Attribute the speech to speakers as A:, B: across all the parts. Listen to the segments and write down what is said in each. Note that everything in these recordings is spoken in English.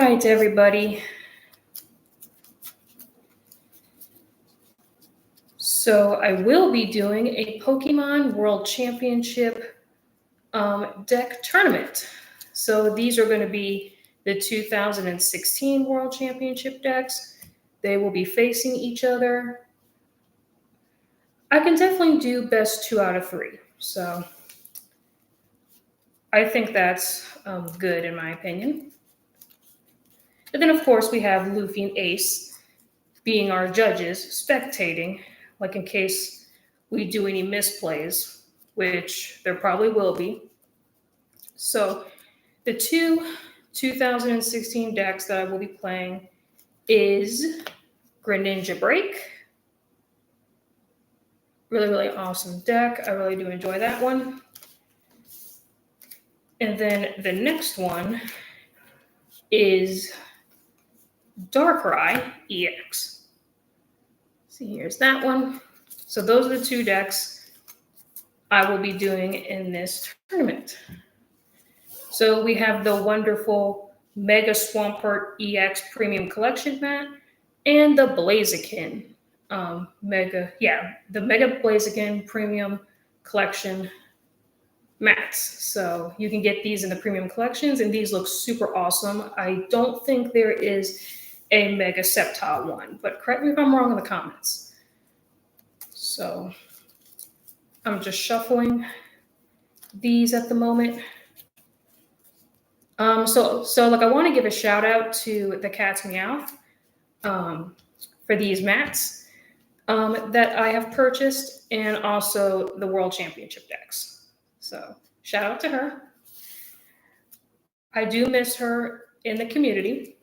A: right, everybody. So I will be doing a Pokemon World Championship deck tournament. So these are going to be the 2016 World Championship decks. They will be facing each other. I can definitely do best 2 out of 3. So I think that's good in my opinion. And then, of course, we have Luffy and Ace being our judges, spectating, like in case we do any misplays, which there probably will be. So the 2016 decks that I will be playing is Greninja Break. Really, really awesome deck. I really do enjoy that one. And then the next one is Darkrai EX. See, here's that one. So those are the 2 decks I will be doing in this tournament. So we have the wonderful Mega Swampert EX Premium Collection mat and the Blaziken the Mega Blaziken Premium Collection mats. So you can get these in the premium collections, and these look super awesome. I don't think there is a Mega Sceptile one, but correct me if I'm wrong in the comments. So I'm just shuffling these at the moment. So like I want to give a shout out to the Cat's Meowth for these mats that I have purchased, and also the World Championship decks. So shout out to her. I do miss her in the community.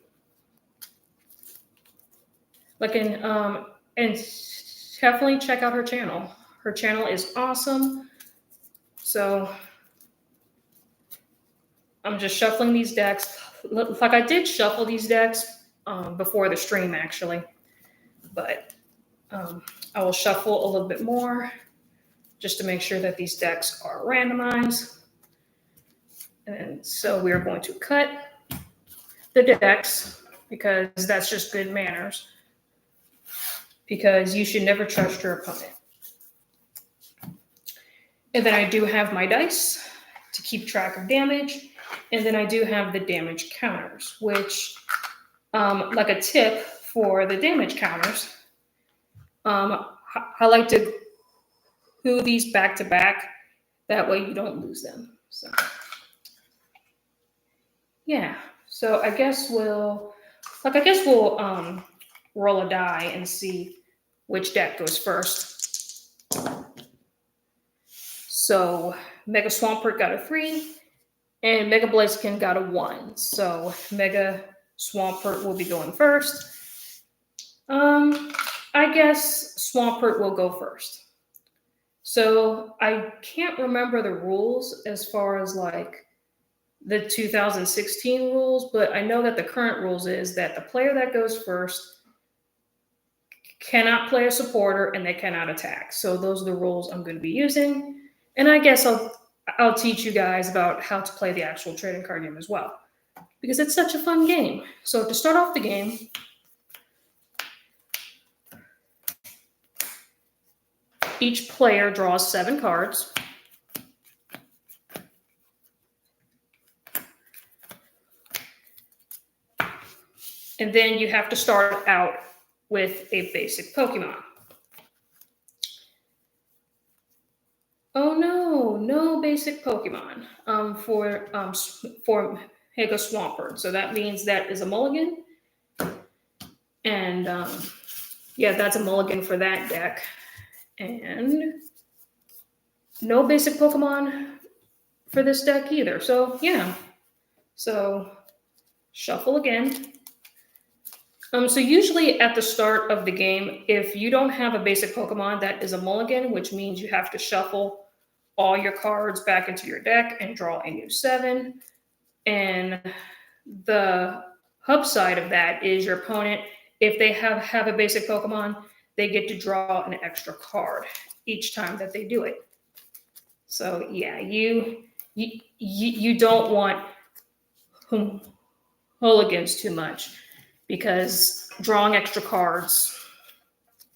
A: And definitely check out her channel. Her channel is awesome. So I'm just shuffling these decks. Like I did shuffle these decks before the stream actually, but I will shuffle a little bit more just to make sure that these decks are randomized. And so we're going to cut the decks because that's just good manners, because you should never trust your opponent. And then I do have my dice to keep track of damage. And then I do have the damage counters, which, like a tip for the damage counters, I like to glue these back to back. That way you don't lose them. So, yeah. So I guess we'll roll a die and see which deck goes first. So Mega Swampert got a 3. And Mega Blaziken got a 1. So Mega Swampert will be going first. I guess Swampert will go first. So I can't remember the rules as far as like the 2016 rules, but I know that the current rules is that the player that goes first cannot play a supporter and they cannot attack. So those are the rules I'm going to be using. And I guess I'll teach you guys about how to play the actual trading card game as well, because it's such a fun game. So to start off the game, each player draws 7 cards. And then you have to start out with a basic Pokemon. Oh no basic Pokemon for Mega Swampert. So that means that is a mulligan. And yeah, that's a mulligan for that deck. And no basic Pokemon for this deck either. So yeah. So shuffle again. So usually at the start of the game, if you don't have a basic Pokemon, that is a mulligan, which means you have to shuffle all your cards back into your deck and draw a new 7. And the hub side of that is your opponent, if they have a basic Pokemon, they get to draw an extra card each time that they do it. So yeah, you don't want mulligans too much, because drawing extra cards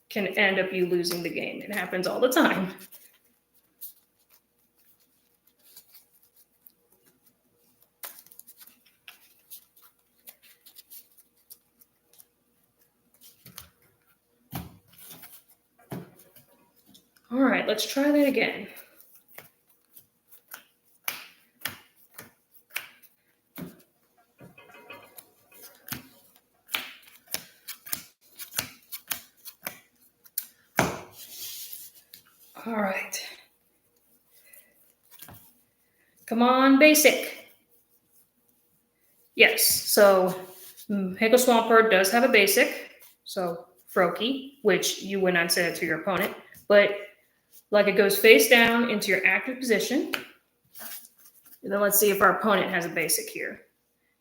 A: can end up you losing the game. It happens all the time. All right, let's try that again. All right. Come on, basic. Yes, so Hego Swampert does have a basic, so Froakie, which you would not say that to your opponent, but like it goes face down into your active position. And then let's see if our opponent has a basic here.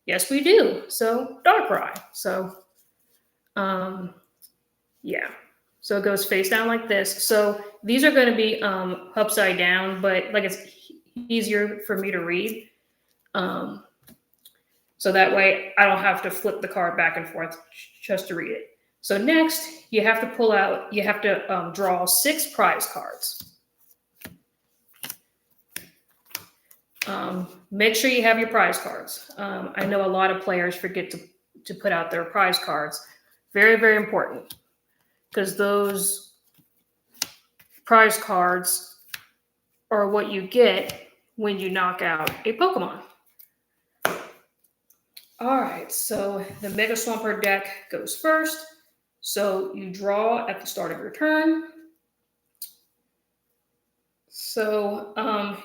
A: Yes, we do. So Darkrai. So, yeah. So it goes face down like this. So these are going to be upside down, but like it's easier for me to read. So that way I don't have to flip the card back and forth just to read it. So next, you have to pull out, you have to draw 6 prize cards. Make sure you have your prize cards. I know a lot of players forget to put out their prize cards. Very, very important, because those prize cards are what you get when you knock out a Pokemon. All right, so the Mega Swampert deck goes first. So you draw at the start of your turn. So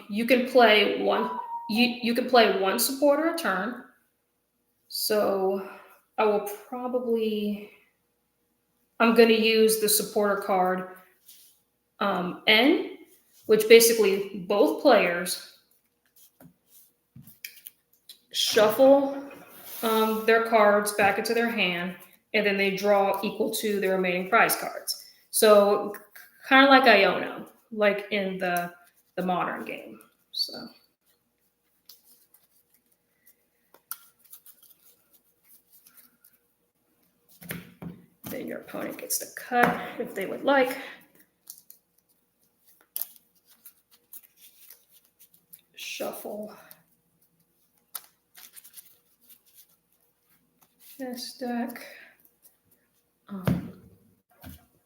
A: you can play one. You can play one supporter a turn. So I will probably. I'm going to use the supporter card N, which basically both players shuffle their cards back into their hand, and then they draw equal to their remaining prize cards. So kind of like Iono, like in the modern game. So then your opponent gets to cut if they would like. Shuffle this deck.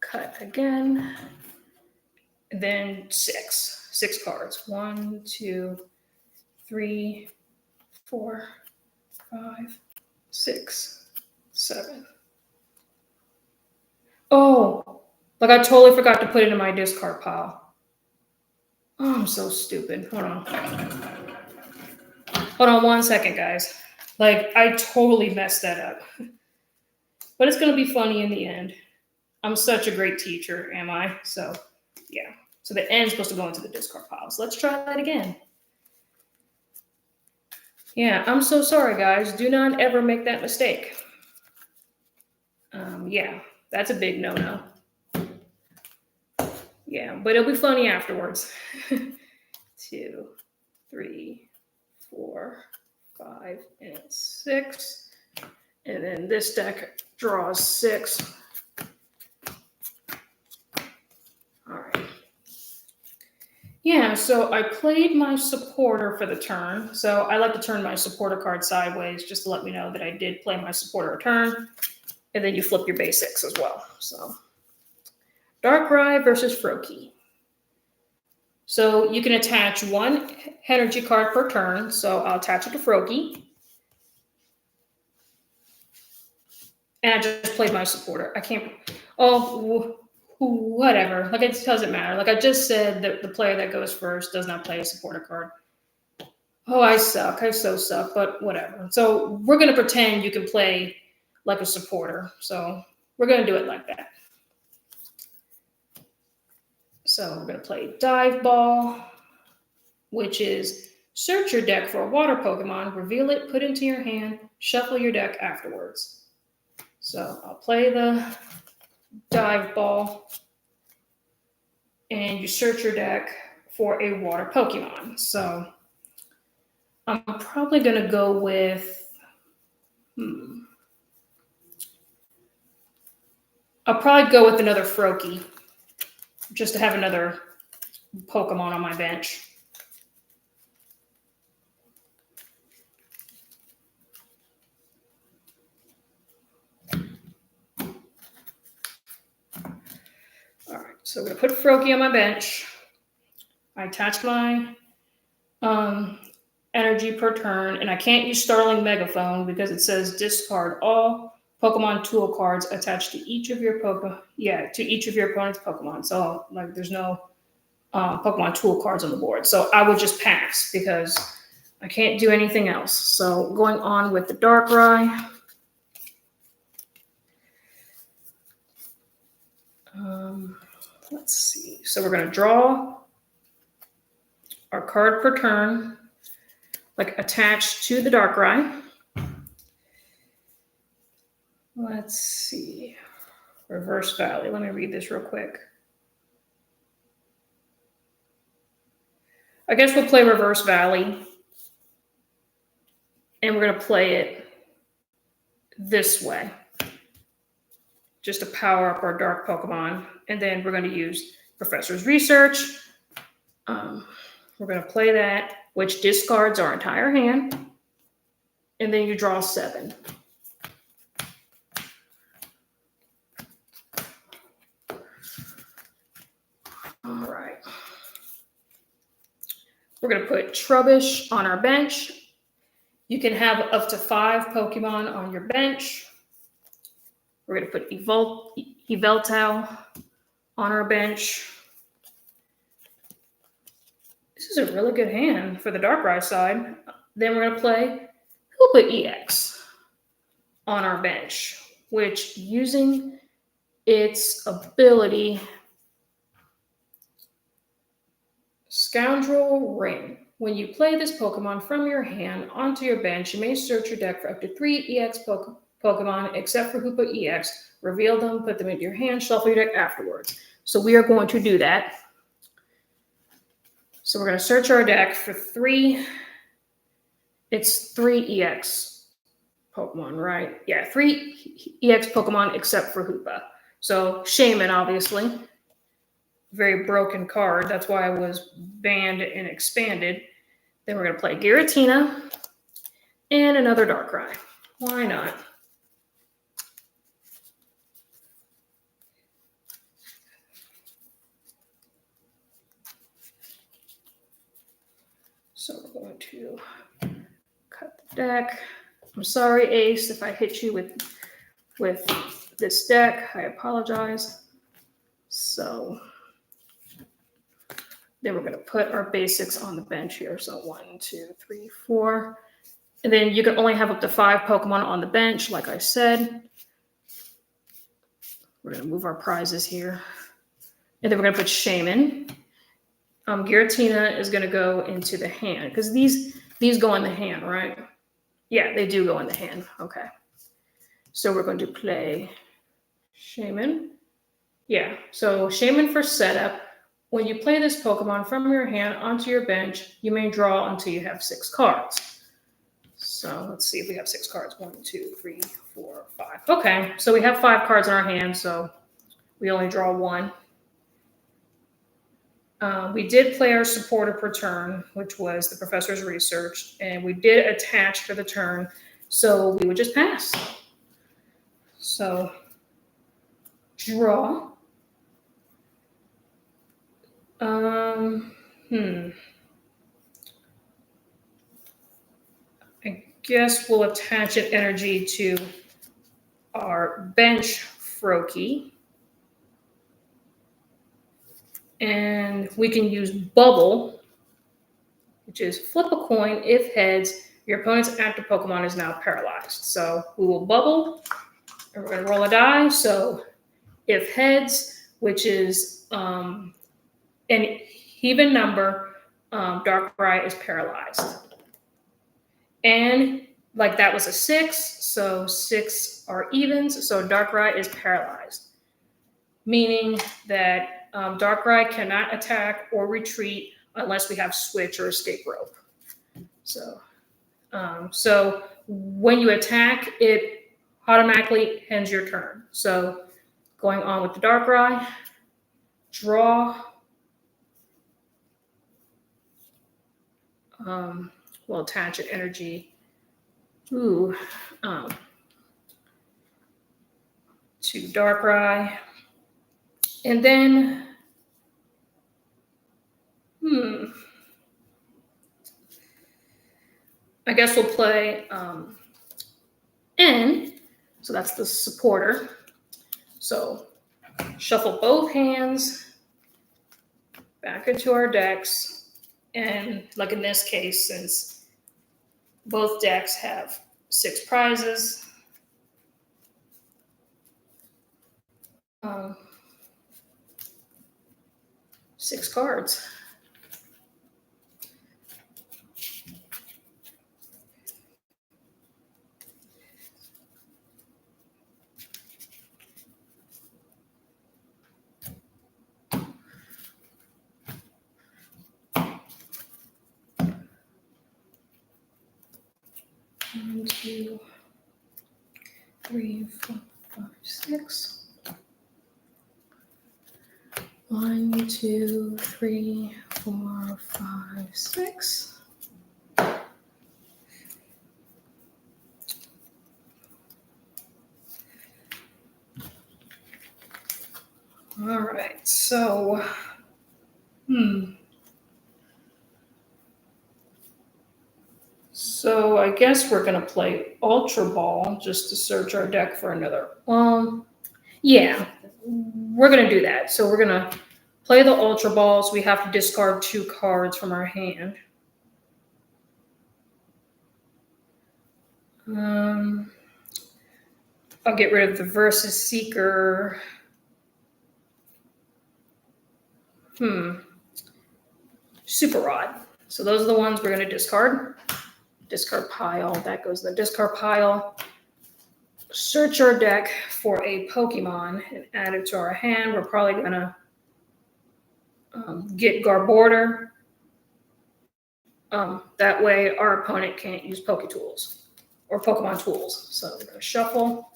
A: Cut again. Then 6 cards. 1, 2, 3, 4, 5, 6, 7. Oh, like I totally forgot to put it in my discard pile. Oh, I'm so stupid. Hold on. Hold on 1 second, guys. Like, I totally messed that up. But it's going to be funny in the end. I'm such a great teacher, am I? So, yeah. So the N is supposed to go into the discard pile. So let's try that again. Yeah, I'm so sorry, guys. Do not ever make that mistake. Yeah, that's a big no-no. Yeah, but it'll be funny afterwards. 2, 3, 4, 5, and 6. And then this deck draws 6. All right. Yeah, so I played my supporter for the turn. So I like to turn my supporter card sideways just to let me know that I did play my supporter a turn. And then you flip your basics as well. So Darkrai versus Froakie. So you can attach 1 energy card per turn. So I'll attach it to Froakie. And I just played my supporter. I can't. Oh, whatever. Like, it doesn't matter. Like I just said, that the player that goes first does not play a supporter card. Oh, I suck. I so suck, but whatever. So we're going to pretend you can play like a supporter. So we're going to do it like that. So we're going to play Dive Ball, which is search your deck for a water Pokemon, reveal it, put it into your hand, shuffle your deck afterwards. So I'll play the Dive Ball, and you search your deck for a water Pokemon. So I'm probably going to go with I'll probably go with another Froakie, just to have another Pokemon on my bench. All right, so we're gonna put Froakie on my bench. I attach my energy per turn, and I can't use Starling Megaphone because it says discard all Pokemon tool cards attached to each of your to each of your opponent's Pokemon. So like, there's no Pokemon tool cards on the board. So I would just pass because I can't do anything else. So going on with the Darkrai. Let's see. So we're going to draw our card per turn, like attached to the Darkrai. Let's see. Reverse Valley. Let me read this real quick. I guess we'll play Reverse Valley. And we're going to play it this way, just to power up our dark Pokemon. And then we're going to use Professor's Research. We're going to play that, which discards our entire hand. And then you draw 7. All right. We're going to put Trubbish on our bench. You can have up to 5 Pokemon on your bench. We're going to put Yveltal on our bench. This is a really good hand for the Darkrai side. Then we're going to play Hoopa EX on our bench, which, using its ability, Scoundrel Ring. When you play this Pokemon from your hand onto your bench, you may search your deck for up to 3 EX Pokemon, except for Hoopa EX. Reveal them, put them into your hand, shuffle your deck afterwards. So we are going to do that. So we're going to search our deck for 3. It's 3 EX Pokemon, right? Yeah, 3 EX Pokemon except for Hoopa. So Shaman, obviously. Very broken card. That's why it was banned and expanded. Then we're going to play Giratina and another Darkrai. Why not? So we're going to cut the deck. I'm sorry, Ace, if I hit you with this deck. I apologize. So then we're going to put our basics on the bench here. So 1, 2, 3, 4. And then you can only have up to 5 Pokemon on the bench, like I said. We're going to move our prizes here. And then we're going to put Shaman. Giratina is going to go into the hand, because these go in the hand, right? Yeah, they do go in the hand. Okay. So we're going to play Shaman. Yeah, so Shaman for setup. When you play this Pokemon from your hand onto your bench, you may draw until you have 6 cards. So let's see if we have 6 cards. 1, 2, 3, 4, 5. Okay, so we have 5 cards in our hand, so we only draw 1. We did play our supporter per turn, which was the Professor's Research, and we did attach for the turn, so we would just pass. So draw. I guess we'll attach an energy to our bench Froakie. And we can use Bubble, which is flip a coin. If heads, your opponent's active Pokemon is now paralyzed. So we will Bubble, and we're going to roll a die. So if heads, which is an even number, Darkrai is paralyzed. And like that was a 6, so 6 are evens, so Darkrai is paralyzed. Meaning that Darkrai cannot attack or retreat unless we have Switch or Escape Rope. So when you attack, it automatically ends your turn. So going on with the Darkrai, draw. We'll attach an energy. To Darkrai. And then, I guess we'll play N. So that's the supporter. So shuffle both hands back into our decks. And like in this case, since both decks have 6 prizes, 6 cards. One, 2, 3, 4, 5, 6. 1, 2, 3, 4, 5, 6. All right, so, So I guess we're gonna play Ultra Ball just to search our deck for another. Yeah, we're gonna do that. So we're gonna play the Ultra Balls. We have to discard 2 cards from our hand. I'll get rid of the Versus Seeker. Super Rod. So those are the ones we're gonna discard. Discard pile. That goes in the discard pile. Search our deck for a Pokemon and add it to our hand. We're probably gonna get Garborder. That way our opponent can't use Poketools or Pokemon tools. So we're gonna shuffle.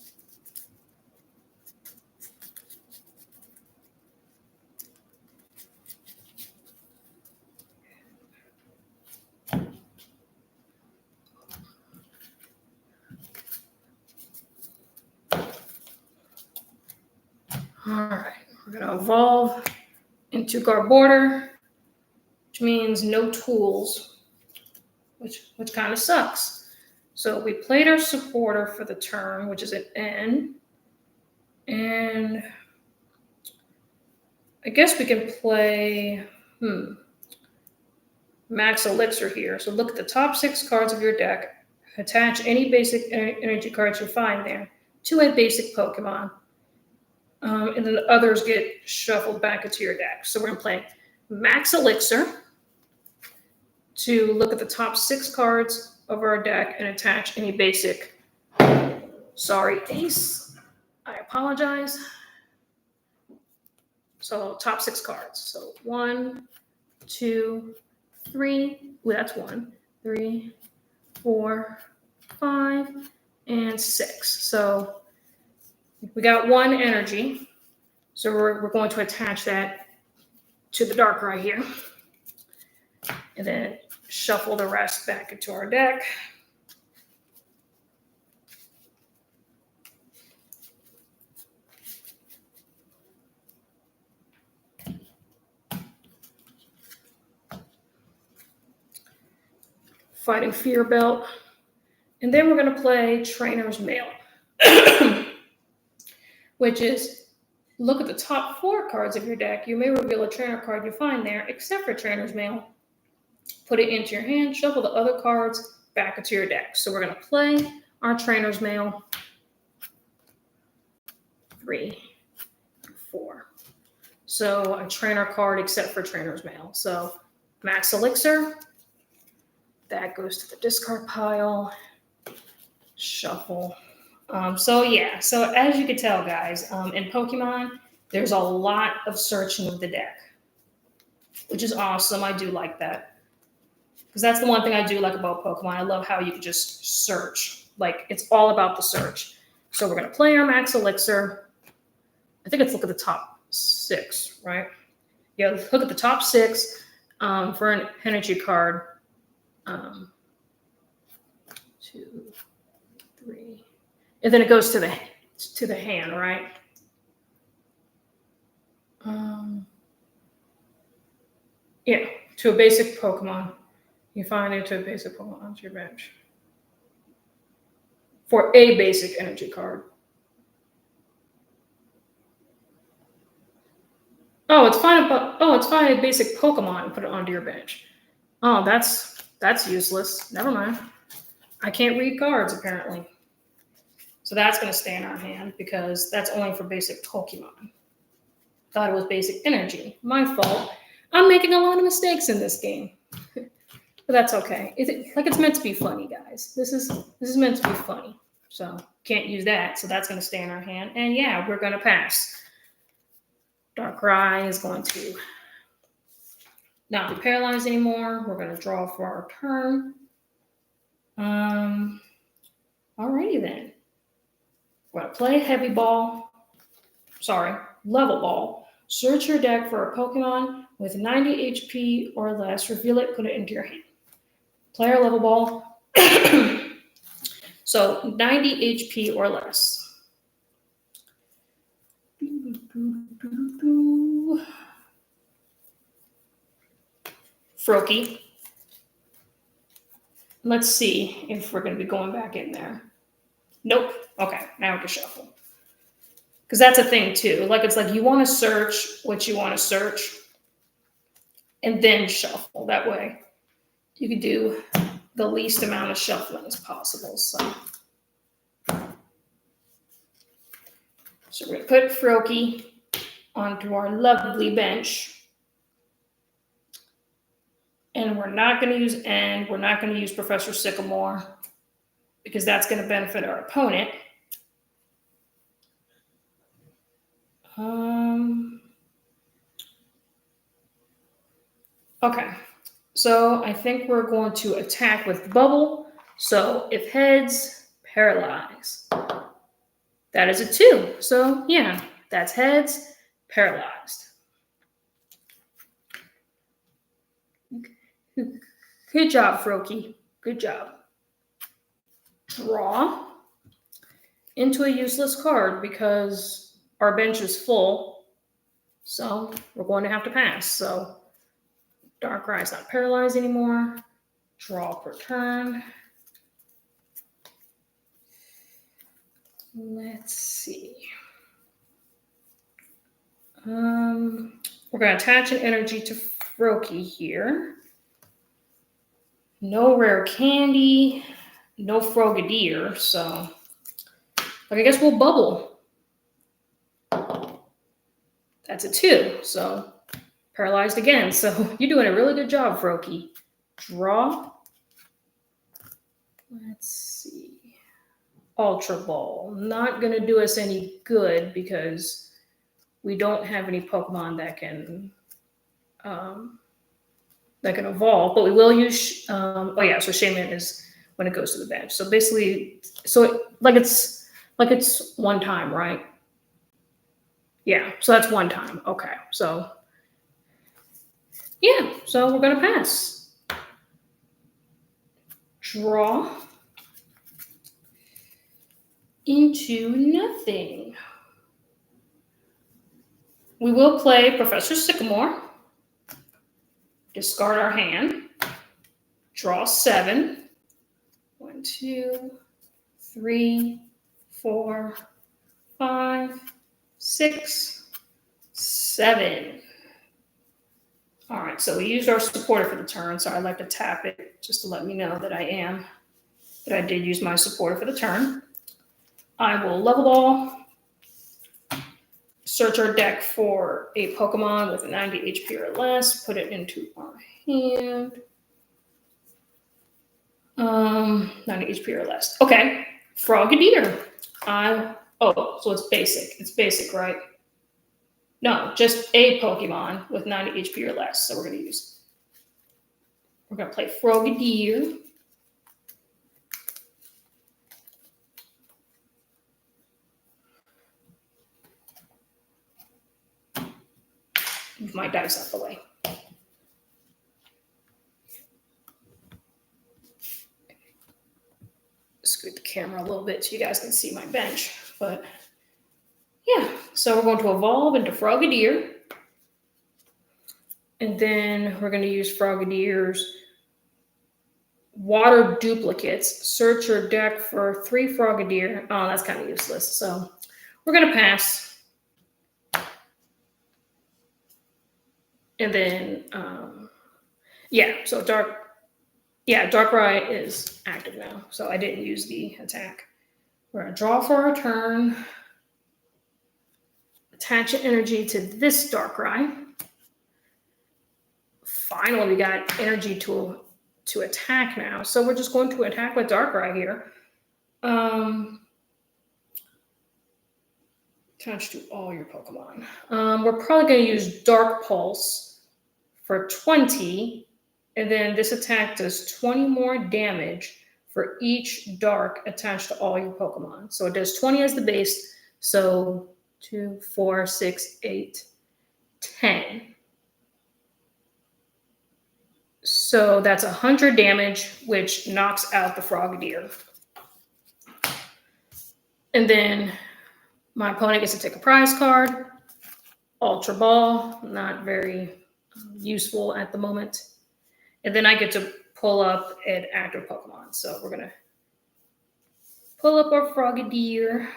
A: All right, we're gonna evolve into Garborder, which means no tools, which kind of sucks. So we played our supporter for the turn, which is an N, and I guess we can play Max Elixir here. So look at the top 6 cards of your deck, attach any basic energy cards you find there to a basic Pokemon. And then the others get shuffled back into your deck. So we're going to play Max Elixir to look at the top 6 cards of our deck and attach any basic. Sorry, Ace. I apologize. So top 6 cards. So 1, 2, 3. Well, that's 1, 3, 4, 5, and 6. So we got 1 energy. So we're going to attach that to the Darkrai here. And then shuffle the rest back into our deck. Fighting Fear Belt. And then we're going to play Trainer's Mail, which is look at the top 4 cards of your deck. You may reveal a trainer card you find there, except for Trainer's Mail. Put it into your hand, shuffle the other cards back into your deck. So we're going to play our Trainer's Mail. 3, 4. So a trainer card except for Trainer's Mail. So Max Elixir. That goes to the discard pile. Shuffle. So as you can tell, guys, in Pokemon, there's a lot of searching of the deck, which is awesome. I do like that. Because that's the one thing I do like about Pokemon. I love how you can just search. Like, it's all about the search. So we're going to play our Max Elixir. I think it's look at the top 6, right? Yeah, look at the top 6 for an energy card. 2, 3. And then it goes to the hand, right? Yeah, to a basic Pokemon. You find it to a basic Pokemon onto your bench. For a basic energy card. Oh, it's fine. It's fine. A basic Pokemon and put it onto your bench. Oh, that's useless. Never mind. I can't read cards apparently. So that's going to stay in our hand because that's only for basic Pokemon. Thought it was basic energy. My fault. I'm making a lot of mistakes in this game. But that's okay. It's meant to be funny, guys. This is meant to be funny. So can't use that. So that's going to stay in our hand. And yeah, we're going to pass. Darkrai is going to not be paralyzed anymore. We're going to draw for our turn. Alrighty then. We're going to play heavy ball. Level ball. Search your deck for a Pokemon with 90 HP or less. Reveal it, put it into your hand. Play our level ball. So 90 HP or less. Froakie. Let's see if we're going to be going back in there. Nope. Okay, now we can shuffle. Because that's a thing too. It's like you want to search what you want to search and then shuffle. That way you can do the least amount of shuffling as possible. So we're going to put Froakie onto our lovely bench. And we're not going to use Professor Sycamore because that's going to benefit our opponent. Okay, so I think we're going to attack with Bubble. So if heads, paralyze. That is a 2. So yeah, that's heads, paralyzed. Good job, Froakie. Good job. Draw into a useless card because our bench is full. So we're going to have to pass. So Darkrai is not paralyzed anymore. Draw per turn. Let's see. We're going to attach an energy to Froakie here. No rare candy, no Frogadier, so I guess we'll bubble. That's a 2, so paralyzed again. So you're doing a really good job, Froakie. Draw. Let's see. Ultra Ball. Not going to do us any good because we don't have any Pokemon that can evolve, but we will use, so Shaman is when it goes to the bench. So basically, it's one time, right? Yeah, so that's one time. Okay, so yeah, so we're going to pass. Draw into nothing. We will play Professor Sycamore. Discard our hand. Draw 7. 1, 2, 3, 4, 5, 6, 7. All right, so we used our supporter for the turn, so I'd like to tap it just to let me know that I did use my supporter for the turn. I will level ball. Search our deck for a Pokemon with 90 HP or less. Put it into our hand. 90 HP or less. Okay. Frogadier. So it's basic. It's basic, right? No, just a Pokemon with 90 HP or less. So we're We're going to play Frogadier. Move my dice out the way. Scoot the camera a little bit so you guys can see my bench. But yeah, so we're going to evolve into Frogadier. And then we're going to use Frogadier's water duplicates. Search your deck for 3 Frogadier. Oh, that's kind of useless. So we're going to pass. And then, so Darkrai is active now. So I didn't use the attack. We're going to draw for our turn. Attach an energy to this Darkrai. Finally, we got energy to attack now. So we're just going to attack with Darkrai here. Attach to all your Pokemon. We're probably going to use Dark Pulse for 20. And then this attack does 20 more damage for each Dark attached to all your Pokemon. So it does 20 as the base. So 2, 4, 6, 8, 10. So that's 100 damage, which knocks out the Frogadier. And then my opponent gets to take a prize card. Ultra Ball, not very useful at the moment. And then I get to pull up an active Pokemon. So we're going to pull up our Frogadier.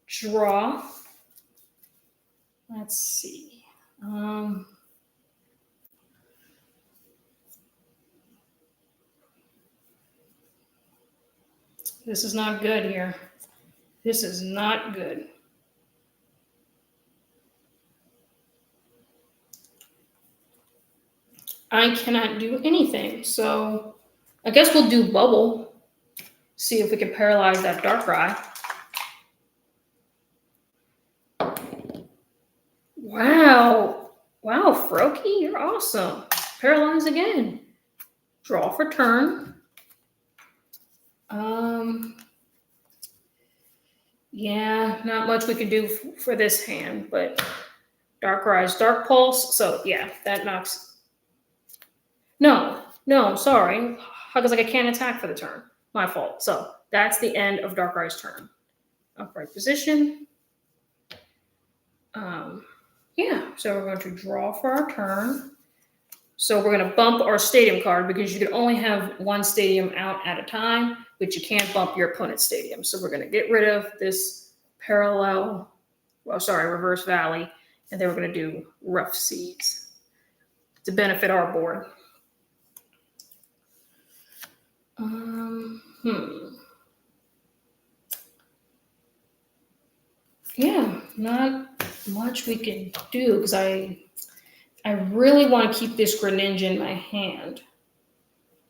A: Draw. Let's see. This is not good here. This is not good. I cannot do anything. So I guess we'll do Bubble. See if we can paralyze that Darkrai. Wow. Wow, Froakie, you're awesome. Paralyze again. Draw for turn. Yeah, not much we can do for this hand, but Darkrai's Dark Pulse. So yeah, that knocks. No, sorry. Because like I can't attack for the turn. My fault. So that's the end of Darkrai's turn. Upright position. So we're going to draw for our turn. So we're going to bump our stadium card because you can only have one stadium out at a time, but you can't bump your opponent's stadium. So we're going to get rid of this reverse valley, and then we're going to do rough seas to benefit our board. Yeah, not much we can do because I really want to keep this Greninja in my hand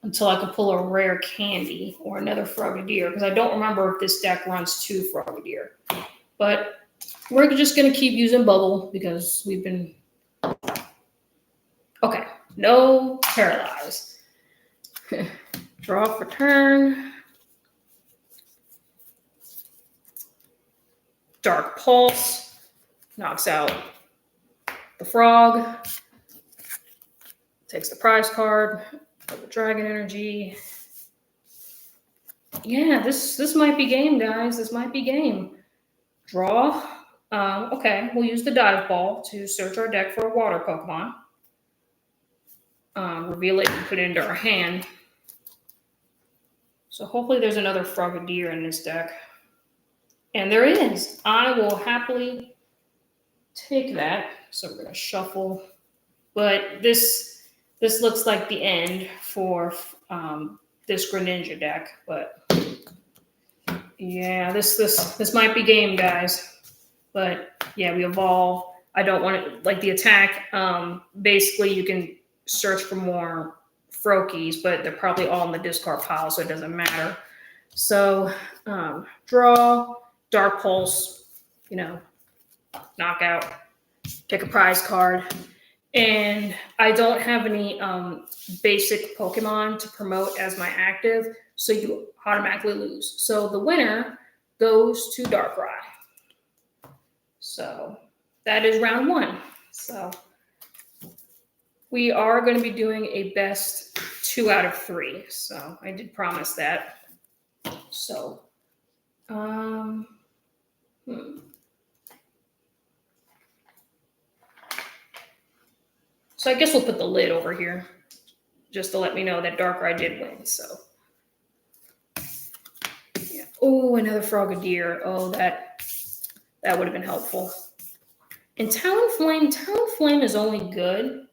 A: until I can pull a rare candy or another Frogadier, because I don't remember if this deck runs 2 Frogadier. But we're just going to keep using Bubble because we've been... Okay, no paralyze. Draw for turn. Dark Pulse knocks out the frog. Takes the prize card. The Dragon Energy. Yeah, this might be game, guys. This might be game. Draw. Okay, we'll use the Dive Ball to search our deck for a water Pokemon. Reveal it and put it into our hand. So hopefully there's another Frogadier in this deck. And there is. I will happily take that. So we're going to shuffle. But this looks like the end for this Greninja deck. But yeah, this might be game, guys. But yeah, we evolve. I don't want it, like the attack. Basically, you can search for more Froakies, but they're probably all in the discard pile, so it doesn't matter. So draw, Dark Pulse, knockout, take a prize card. And I don't have any basic Pokemon to promote as my active, so you automatically lose. So the winner goes to Darkrai. So that is round 1. So we are going to be doing a best 2 out of 3. So I did promise that. So, So I guess we'll put the lid over here just to let me know that Darkrai did win. So, yeah. Oh, another Frogadier. Oh, that would have been helpful. And Talonflame is only good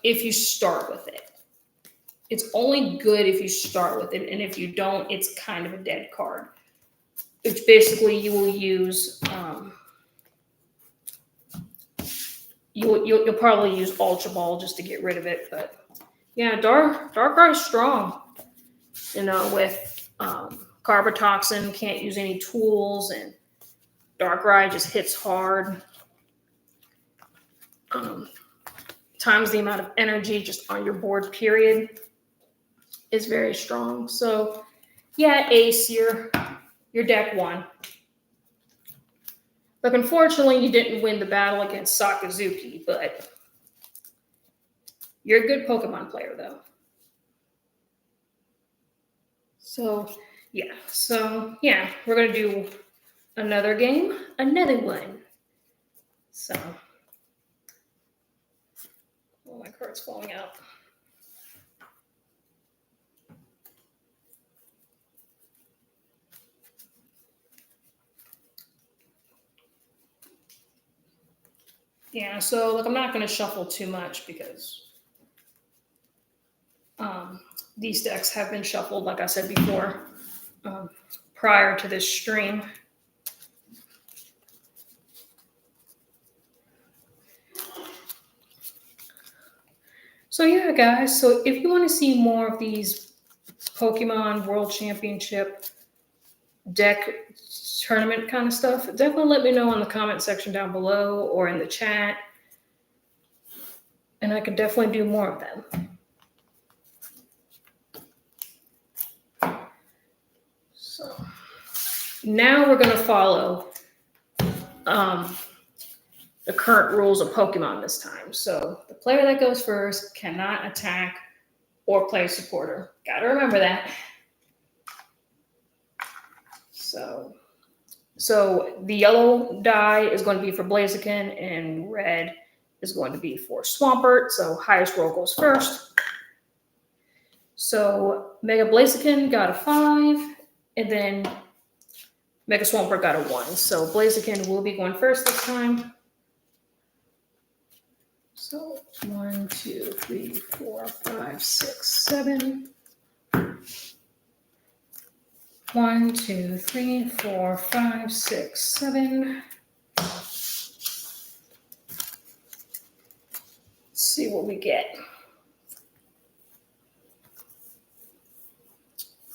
A: if you start with it. It's only good if you start with it, and if you don't, it's kind of a dead card. Which basically you will use. You'll probably use Ultra Ball just to get rid of it, but yeah, Darkrai is strong. You know, with Carbotoxin, can't use any tools, and Darkrai just hits hard. Times the amount of energy just on your board, period, is very strong. So, yeah, Ace, your deck won. Look, unfortunately, you didn't win the battle against Sakazuki, but you're a good Pokemon player, though. So, yeah. We're going to do another game, another one. So, oh, my card's falling out. Yeah, so I'm not going to shuffle too much because these decks have been shuffled, like I said before, prior to this stream. So yeah, guys, so if you want to see more of these Pokemon World Championship deck tournament kind of stuff, definitely let me know in the comment section down below or in the chat. And I could definitely do more of them. So now we're going to follow the current rules of Pokemon this time. So the player that goes first cannot attack or play supporter. Got to remember that. So the yellow die is going to be for Blaziken, and red is going to be for Swampert. So highest roll goes first. So Mega Blaziken got a 5, and then Mega Swampert got a 1. So Blaziken will be going first this time. So 1, 2, 3, 4, 5, 6, 7. 1, 2, 3, 4, 5, 6, 7. Let's see what we get.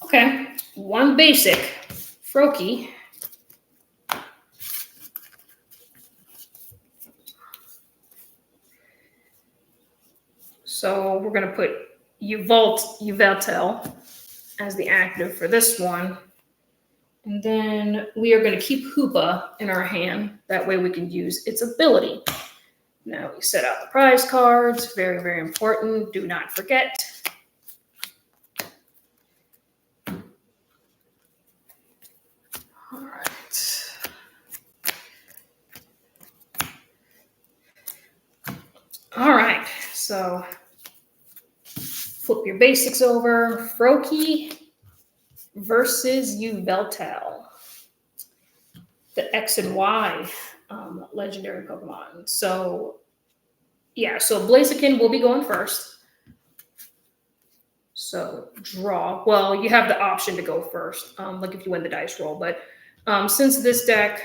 A: Okay, 1 basic, Froakie. So we're going to put Yveltal as the active for this one. And then we are going to keep Hoopa in our hand. That way we can use its ability. Now we set out the prize cards. Very, very important. Do not forget. All right. All right. So flip your basics over. Froakie versus Yveltal. The X and Y legendary Pokemon. So, yeah, so Blaziken will be going first. So, draw. Well, you have the option to go first, like if you win the dice roll. But since this deck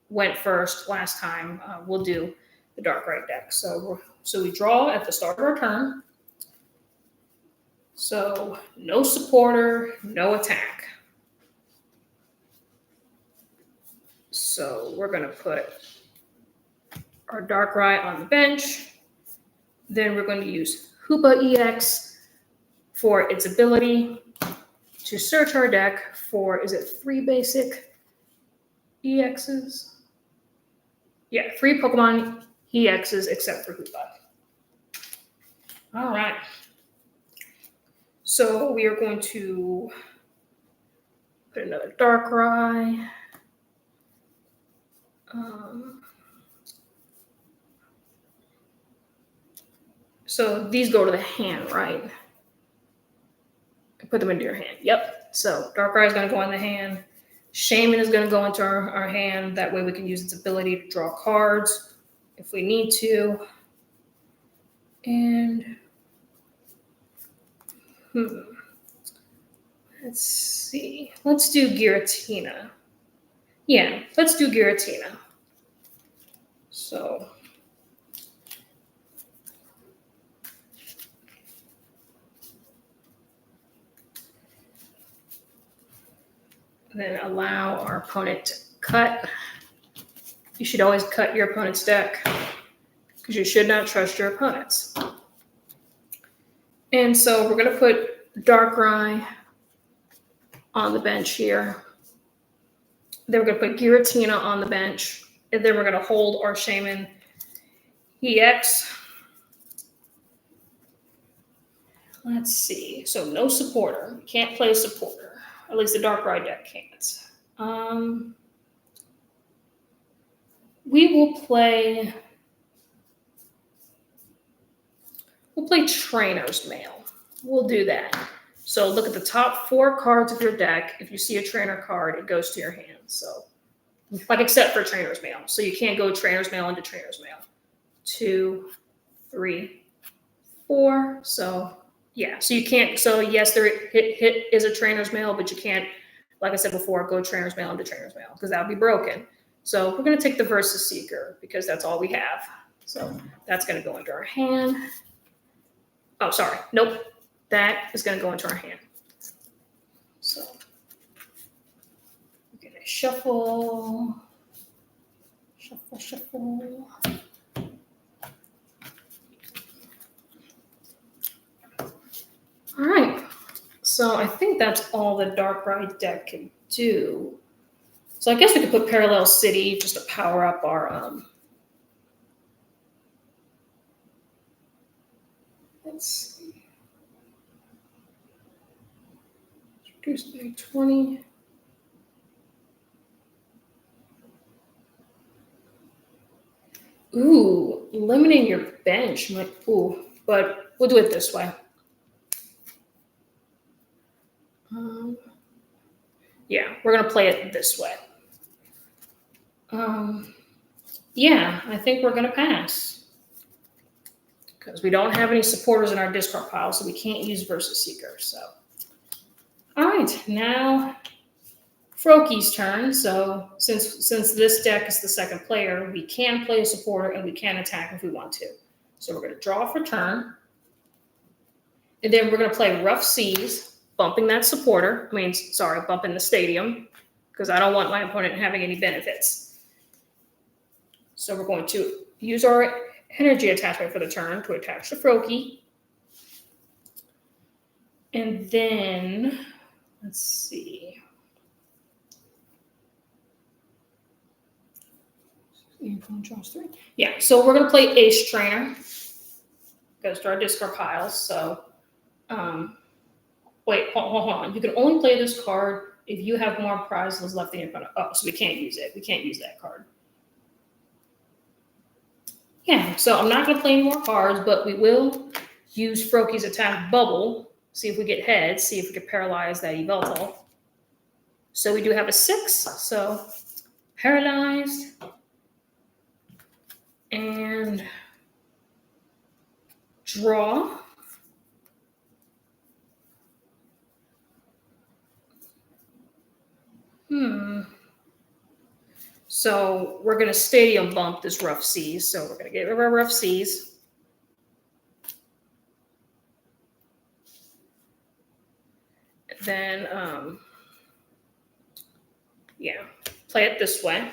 A: went first last time, we'll do the Darkrai deck. So we draw at the start of our turn. So, no supporter, no attack. So we're going to put our Darkrai on the bench. Then we're going to use Hoopa EX for its ability to search our deck for, is it 3 basic EXs? Yeah, 3 Pokemon EXs except for Hoopa. All right. So we are going to put another Darkrai. So these go to the hand, right? Put them into your hand. Yep. So Darkrai is going to go in the hand. Shaman is going to go into our hand. That way we can use its ability to draw cards if we need to. And let's see. Let's do Giratina. Yeah, let's do Giratina. So then allow our opponent to cut. You should always cut your opponent's deck because you should not trust your opponents. And so we're going to put Darkrai on the bench here. Then we're going to put Giratina on the bench. And then we're going to hold our Shaman EX. Let's see. So no supporter. We can't play a supporter. At least the Darkrai deck can't. We will play... We'll play Trainer's Mail. We'll do that. So look at the top 4 cards of your deck. If you see a trainer card, it goes to your hand. So, like, except for Trainer's Mail. So you can't go Trainer's Mail into Trainer's Mail. 2, 3, 4. So, yeah. So you can't. So, yes, hit is a Trainer's Mail, but you can't, like I said before, go Trainer's Mail into Trainer's Mail because that would be broken. So we're going to take the Versus Seeker because that's all we have. So that's going to go into our hand. Oh, sorry. Nope. That is going to go into our hand. So we're going to shuffle. Shuffle, shuffle. All right. So I think that's all the Darkrai deck can do. So I guess we could put Parallel City just to power up our... let's see. Reduce by 20. Ooh, limiting your bench. But we'll do it this way. Yeah, we're going to play it this way. Yeah, I think we're going to pass. Because we don't have any supporters in our discard pile, so we can't use Versus Seeker. So, all right, now Froakies' turn. So since this deck is the second player, we can play a supporter and we can attack if we want to. So we're going to draw for turn. And then we're going to play Rough Seas, bumping that supporter. Bumping the stadium, because I don't want my opponent having any benefits. So we're going to use our energy attachment for the turn to attach the Froakie. And then, let's see. Yeah, so we're going to play Ace Trainer. Goes to our discard piles. So, wait, hold on. You can only play this card if you have more prizes left in your opponent. Oh, so we can't use it. We can't use that card. Yeah, so I'm not going to play any more cards, but we will use Froakie's attack bubble. See if we get heads. See if we can paralyze that Yveltal. So we do have a 6. So paralyzed. And draw. So we're going to stadium bump this Rough Seas. So we're going to get rid of our Rough Seas. Then, yeah, play it this way.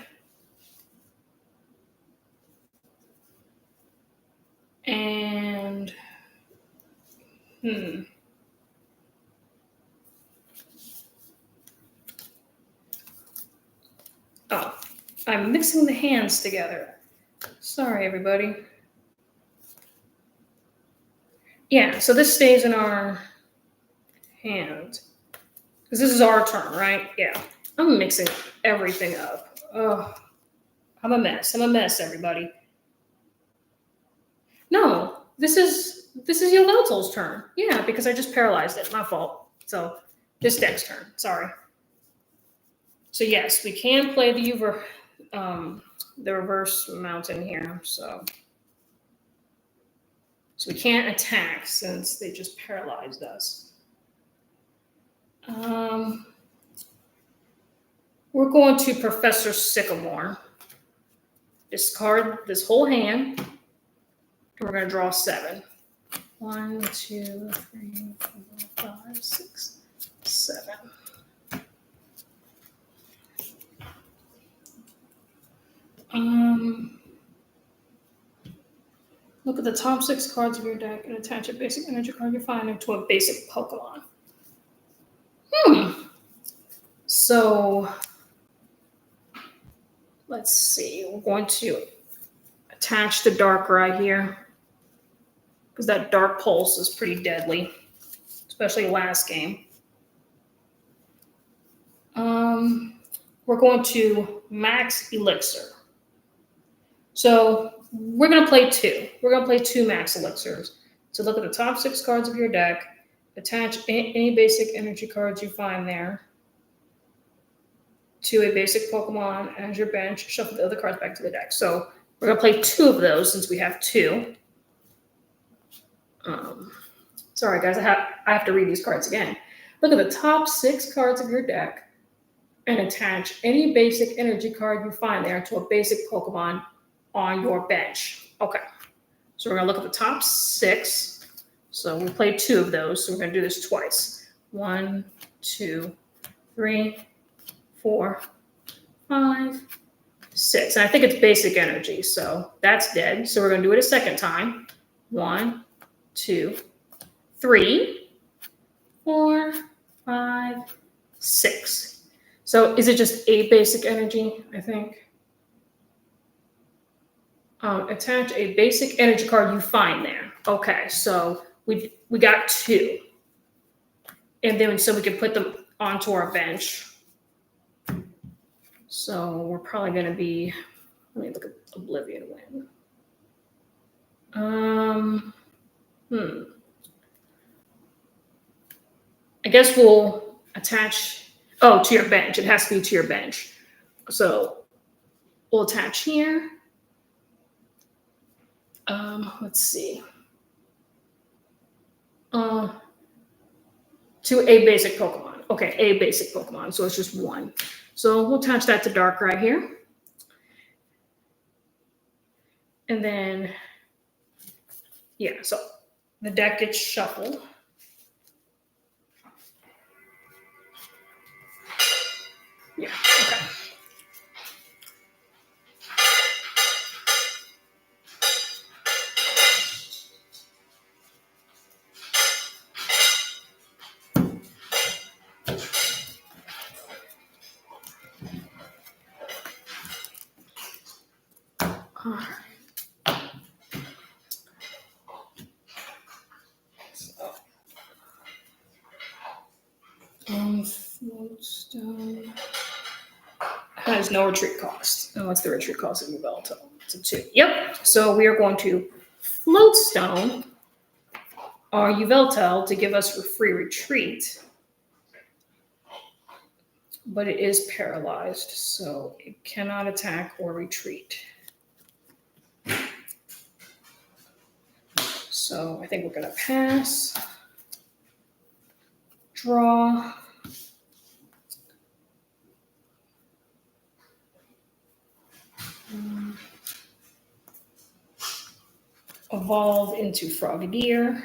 A: Oh, I'm mixing the hands together. Sorry, everybody. Yeah, so this stays in our hand. Because this is our turn, right? Yeah. I'm mixing everything up. Oh, I'm a mess. I'm a mess, everybody. No, this is Yveltal's turn. Yeah, because I just paralyzed it. My fault. So this deck's turn. Sorry. So yes, we can play the reverse mountain here. So we can't attack since they just paralyzed us. We're going to Professor Sycamore. Discard this whole hand. And we're going to draw 7. 1, 2, 3, 4, 5, 6, 7. Look at the top 6 cards of your deck and attach a basic energy card you find to a basic Pokemon. So, let's see. We're going to attach the Darkrai here because that Dark Pulse is pretty deadly, especially last game. We're going to Max Elixir. So we're going to play 2. We're going to play 2 Max Elixirs. So look at the top 6 cards of your deck. Attach any basic energy cards you find there to a basic Pokemon as your bench. Shuffle the other cards back to the deck. So we're going to play 2 of those since we have 2. Sorry, guys. I have to read these cards again. Look at the top 6 cards of your deck and attach any basic energy card you find there to a basic Pokemon on your bench. Okay. So we're going to look at the top 6. So we played 2 of those. So we're going to do this twice. 1, 2, 3, 4, 5, 6. And I think it's basic energy. So that's dead. So we're going to do it a second time. 1, 2, 3, 4, 5, 6. So is it just a basic energy, I think? Attach a basic energy card you find there. Okay, so we got 2. And then so we can put them onto our bench. So we're probably going to be, let me look at Oblivion Win. I guess we'll attach, to your bench. It has to be to your bench. So we'll attach here. Let's see. To a basic Pokemon. Okay, a basic Pokemon. So it's just 1. So we'll attach that to Darkrai here. And then, yeah, so the deck gets shuffled. Yeah, okay. All right. Floatstone has no retreat cost. And what's the retreat cost of Yveltal? It's a 2. Yep. So we are going to Floatstone our Yveltal to give us a free retreat. But it is paralyzed, so it cannot attack or retreat. So I think we're going to pass. Draw. Evolve into Frogadier.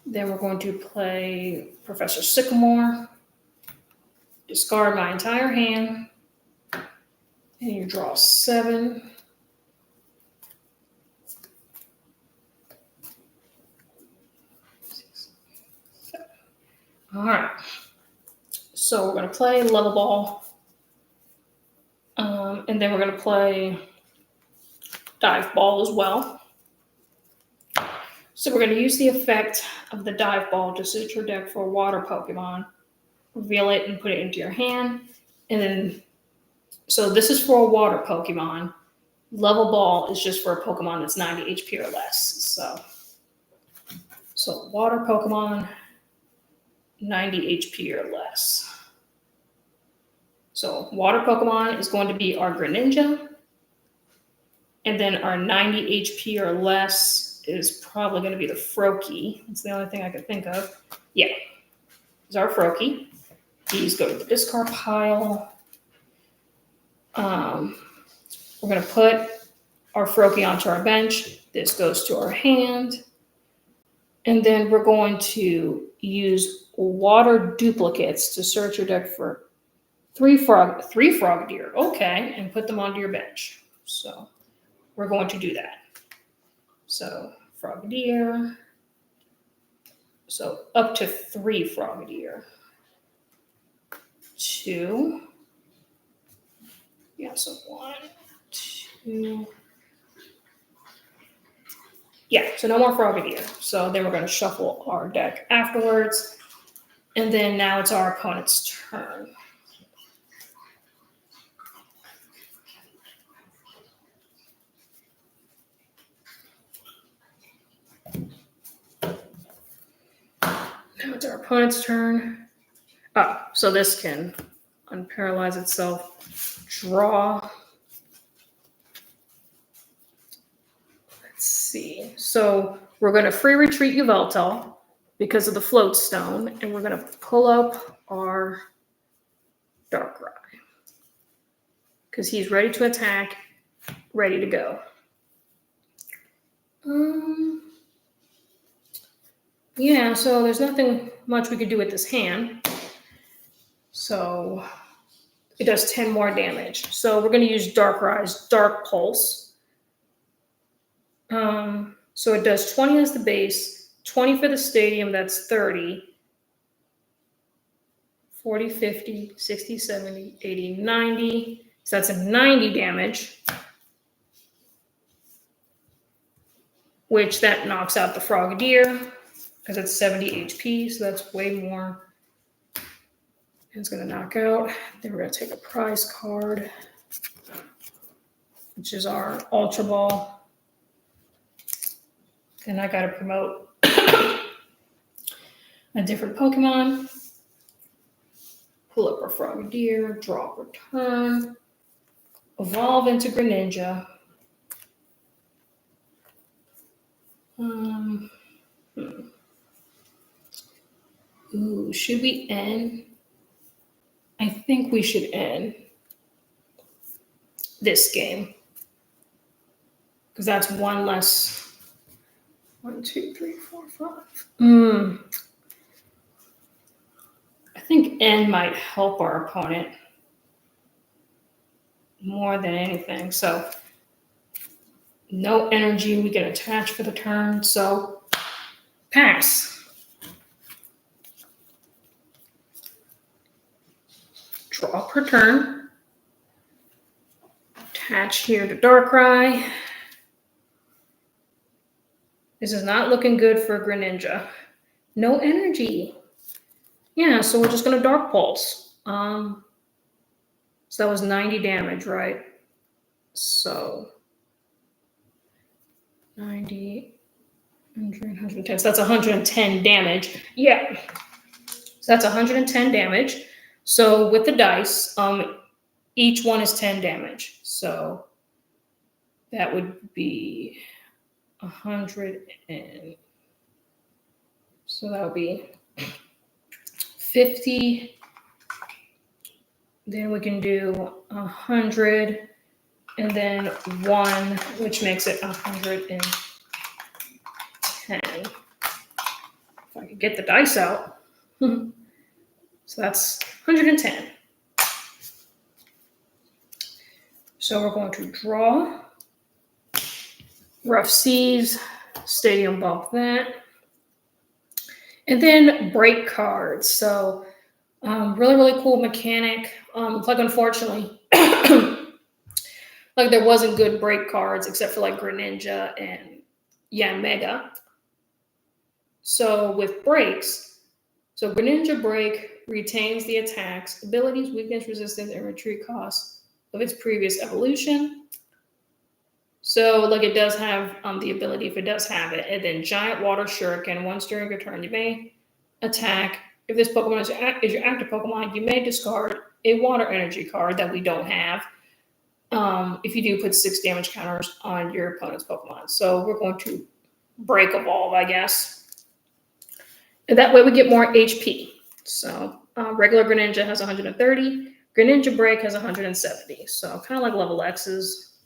A: Then we're going to play Professor Sycamore. Discard my entire hand. And you draw 7. All right. So we're going to play Level Ball. And then we're going to play Dive Ball as well. So we're going to use the effect of the Dive Ball to search your deck for a water Pokemon. Reveal it and put it into your hand. And then, so this is for a water Pokemon. Level Ball is just for a Pokemon that's 90 HP or less. So water Pokemon, 90 HP or less. So water Pokemon is going to be our Greninja. And then our 90 HP or less is probably going to be the Froakie. That's the only thing I could think of. Yeah, it's our Froakie. These go to the discard pile. We're going to put our Froakie onto our bench. This goes to our hand. And then we're going to use water duplicates to search your deck for three Frogadier. Okay, and put them onto your bench. So we're going to do that. So Frogadier. So up to 3 Frogadier. 2. Yeah, so 1, 2. Yeah, so no more Frogadier. So then we're going to shuffle our deck afterwards. And then now it's our opponent's turn. Now it's our opponent's turn. Oh, so this can unparalyze itself. Draw. Let's see. So we're going to free retreat Yveltal because of the float stone, and we're going to pull up our Darkrai because he's ready to attack, ready to go. Yeah, so there's nothing much we could do with this hand. So it does 10 more damage. So we're going to use Darkrai's Dark Pulse. So it does 20 as the base, 20 for the stadium, that's 30. 40, 50, 60, 70, 80, 90. So that's a 90 damage. Which that knocks out the Frogadier because it's 70 HP, so that's way more. And it's going to knock out. Then we're going to take a prize card, which is our Ultra Ball. And I got to promote a different Pokemon. Pull up our Frogadier, draw, return, evolve into Greninja. Ooh, should we end? I think we should end this game because that's one less. 1, 2, 3, 4, 5. I think end might help our opponent more than anything. So no energy we can attach for the turn. So pass. Draw per turn. Attach here to Darkrai. This is not looking good for Greninja. No energy. Yeah, so we're just going to Dark Pulse. So that was 90 damage, right? So 90, 100, 110. So that's 110 damage. Yeah. So that's 110 damage. So with the dice, each one is 10 damage. So that would be 100 and so that would be 50. Then we can do 100 and then 1, which makes it 110. If I could get the dice out. So that's 110. So we're going to draw. Rough Seas, Stadium Bump that. And then break cards. So really, really cool mechanic. Like unfortunately, like there wasn't good break cards except for like Greninja and Mega. So with breaks, so Greninja Break retains the attacks, abilities, weakness, resistance, and retreat costs of its previous evolution. So like it does have the ability if it does have it, and then Giant Water Shuriken. Once during your turn, you may attack. If this Pokemon is your active Pokemon, you may discard a Water Energy card that we don't have. If you do, put 6 damage counters on your opponent's Pokemon. So we're going to break Evolve, I guess. And that way we get more HP. So regular Greninja has 130. Greninja Break has 170. So kind of like level X's.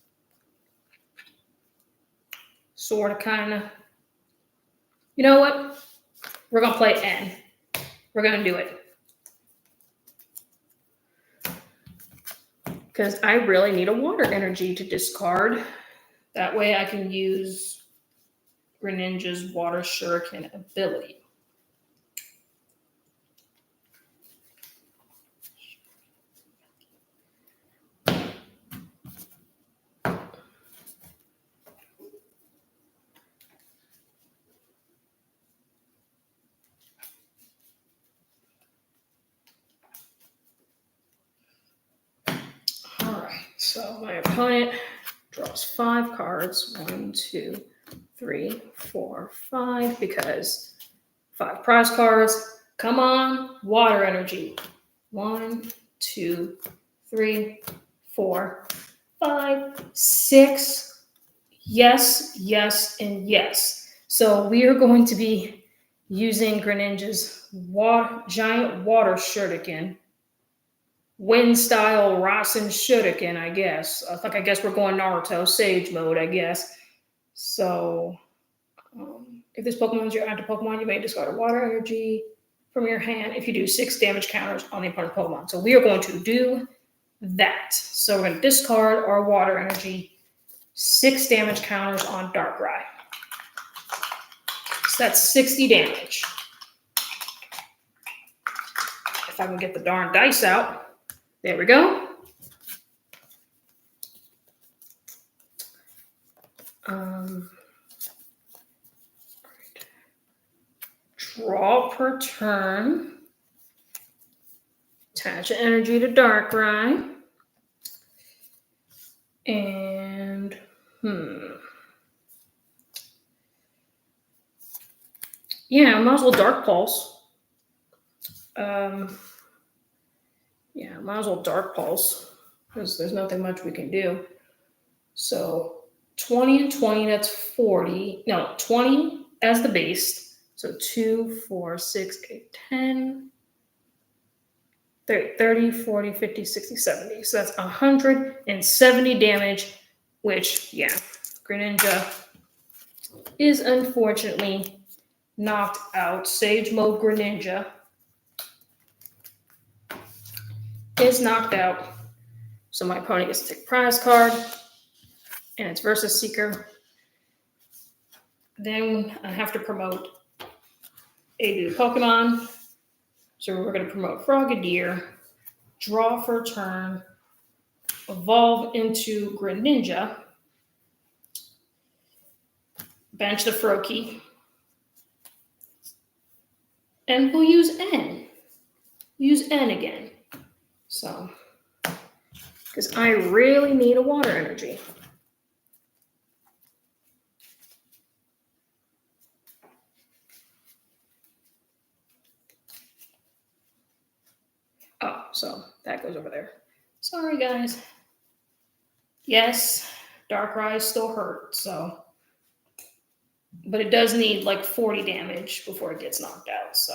A: Sort of, kind of. You know what? We're going to play N. We're going to do it. Because I really need a Water Energy to discard. That way I can use Greninja's Water Shuriken ability. So my opponent draws 5 cards. 1, 2, 3, 4, 5. Because 5 prize cards. Come on, Water Energy. 1, 2, 3, 4, 5, 6. Yes, yes, and yes. So we are going to be using Greninja's Giant Water Shuriken. Wind style Rasen Shuriken, I guess. I guess we're going Naruto Sage mode, I guess. So, if this Pokemon is your active Pokemon, you may discard a Water Energy from your hand if you do 6 damage counters on the opponent's Pokemon. So we are going to do that. So we're going to discard our Water Energy, 6 damage counters on Darkrai. So that's 60 damage. If I can get the darn dice out. There we go. Draw per turn. Attach energy to Darkrai. And yeah, I might as well Dark Pulse. Might as well Dark Pulse because there's nothing much we can do. So 20 and 20, that's 40. No, 20 as the base. So 2, 4, 6, 8, 10, 30, 40, 50, 60, 70. So that's 170 damage, which, yeah, Greninja is unfortunately knocked out. Sage mode Greninja is knocked out. So my opponent gets to take a prize card, and it's Versus Seeker. Then I have to promote a new Pokemon. So we're going to promote Frogadier, draw for a turn, evolve into Greninja, bench the Froakie, and we'll use N. Use N again. So, because I really need a Water Energy. Oh, so that goes over there. Sorry, guys. Yes, Darkrai still hurt, so. But it does need like 40 damage before it gets knocked out, so.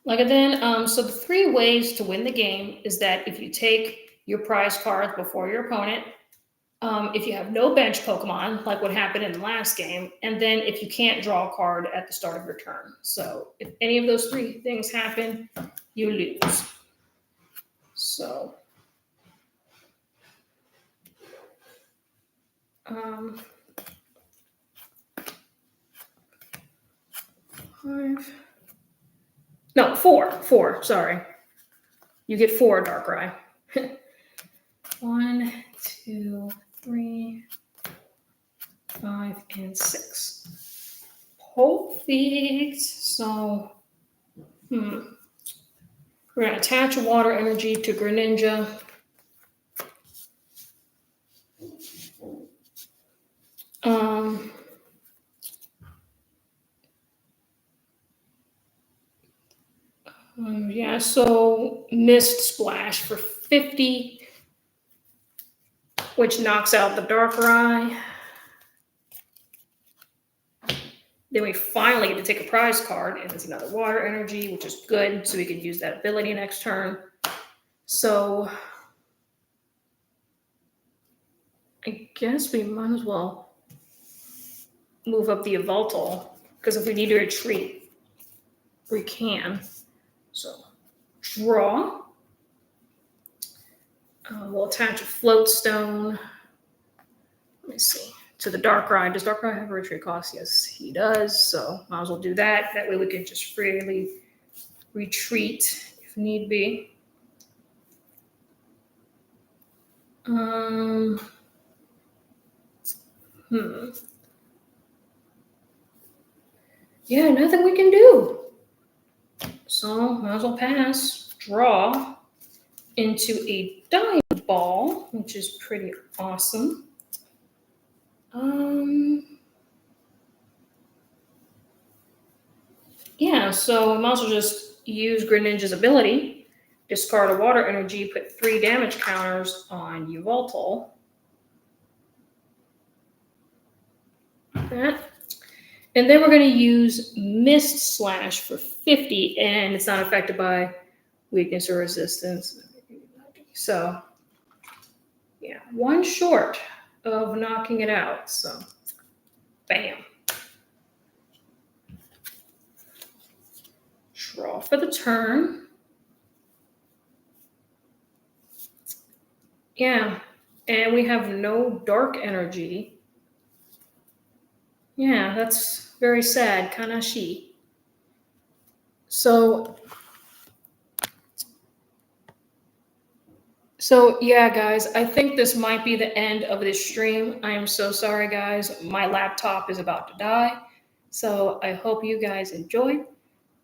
A: And then, so the 3 ways to win the game is that if you take your prize cards before your opponent, if you have no bench Pokemon, like what happened in the last game, and then if you can't draw a card at the start of your turn. So if any of those 3 things happen, you lose. So 5. No, 4. 4, sorry. You get 4 Darkrai. 1, 2, 3, 5, and 6. Perfect. So, we're going to attach a water energy to Greninja. Yeah, so Mist Splash for 50, which knocks out the Darkrai. Then we finally get to take a prize card, and it's another water energy, which is good, so we can use that ability next turn. So I guess we might as well move up the Evoltal, because if we need to retreat, we can. So draw. We'll attach a float stone. Let me see. To the Darkrai. Does Darkrai have a retreat cost? Yes, he does. So might as well do that. That way we can just freely retreat if need be. Yeah, nothing we can do. So might as well pass. Draw into a Diamond Ball, which is pretty awesome. Yeah, so I might as well just use Greninja's ability, discard a water energy, put 3 damage counters on Yveltal. That. And then we're going to use Mist Slash for 50, and it's not affected by weakness or resistance. So, yeah, 1 short of knocking it out. So, bam. Draw for the turn. Yeah, and we have no dark energy. Yeah, that's very sad. Kanashi. So yeah, guys, I think this might be the end of this stream. I am so sorry, guys. My laptop is about to die. So I hope you guys enjoyed.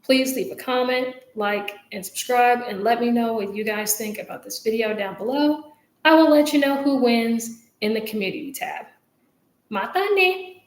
A: Please leave a comment, like, and subscribe, and let me know what you guys think about this video down below. I will let you know who wins in the community tab. Matane!